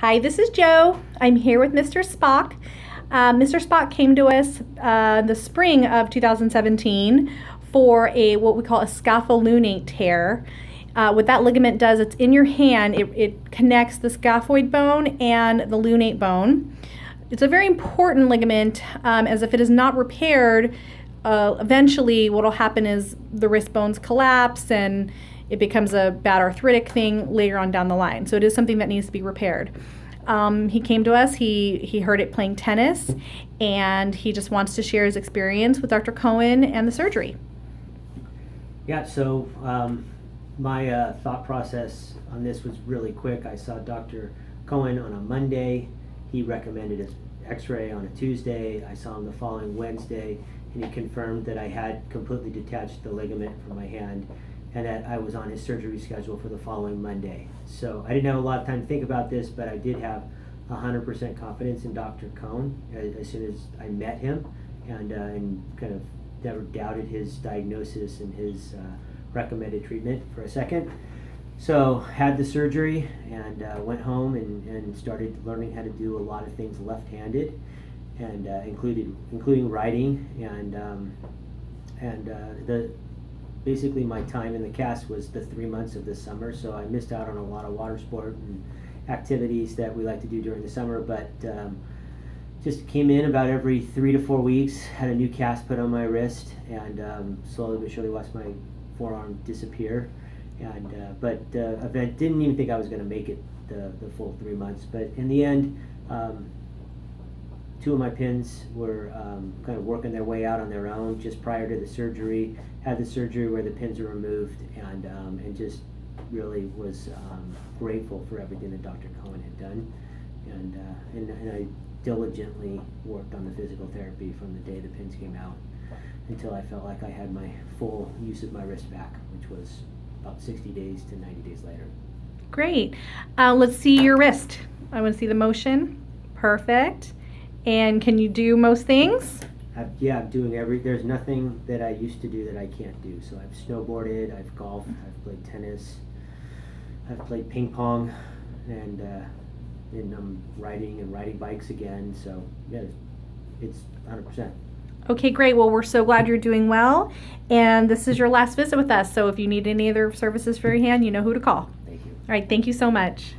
Hi, this is Joe. I'm here with Mr. Spock. Mr. Spock came to us the spring of 2017 for what we call a scapholunate tear. What that ligament does, it's in your hand. It connects the scaphoid bone and the lunate bone. It's a very important ligament, as if it is not repaired, eventually what will happen is the wrist bones collapse and it becomes a bad arthritic thing later on down the line. So it is something that needs to be repaired. He came to us, he heard it playing tennis, and he just wants to share his experience with Dr. Cohen and the surgery. Yeah, so my thought process on this was really quick. I saw Dr. Cohen on a Monday. He recommended an x-ray on a Tuesday. I saw him the following Wednesday, and he confirmed that I had completely detached the ligament from my hand and that I was on his surgery schedule for the following Monday. So I didn't have a lot of time to think about this, but I did have 100% confidence in Dr. Cohen as soon as I met him, and kind of never doubted his diagnosis and his recommended treatment for a second. So had the surgery and went home and started learning how to do a lot of things left-handed, and including writing, and basically my time in the cast was the 3 months of the summer, so I missed out on a lot of water sport and activities that we like to do during the summer, but just came in about every 3 to 4 weeks, had a new cast put on my wrist, and slowly but surely watched my forearm disappear. And but event didn't even think I was going to make it the full 3 months, but in the end, two of my pins were kind of working their way out on their own just prior to the surgery. Had the surgery where the pins were removed, and just really was grateful for everything that Dr. Cohen had done, and I diligently worked on the physical therapy from the day the pins came out until I felt like I had my full use of my wrist back, which was about 60 days to 90 days later. Great. Let's see your wrist. I want to see the motion. Perfect. And can you do most things? I'm doing there's nothing that I used to do that I can't do. So I've snowboarded, I've golfed, I've played tennis, I've played ping pong, and I'm riding bikes again. So yeah, it's 100%. Okay, great. Well, we're so glad you're doing well. And this is your last visit with us. So if you need any other services for your hand, you know who to call. Thank you. All right, thank you so much.